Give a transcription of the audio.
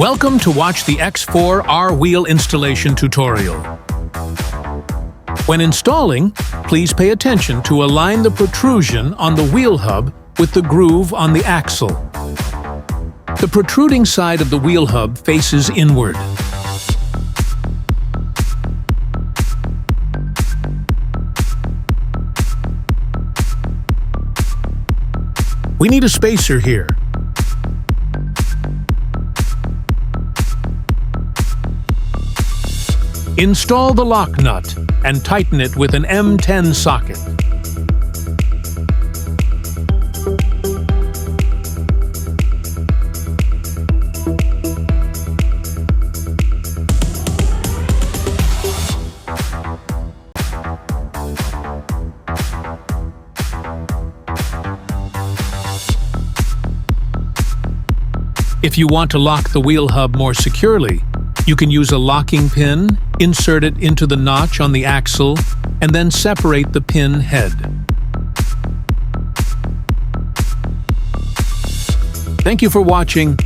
Welcome to watch the X4R wheel installation tutorial. When installing, please pay attention to align the protrusion on the wheel hub with the groove on the axle. The protruding side of the wheel hub faces inward. We need a spacer here. Install the lock nut and tighten it with an M10 socket. If you want to lock the wheel hub more securely, you can use a locking pin, insert it into the notch on the axle, and then separate the pin head. Thank you for watching.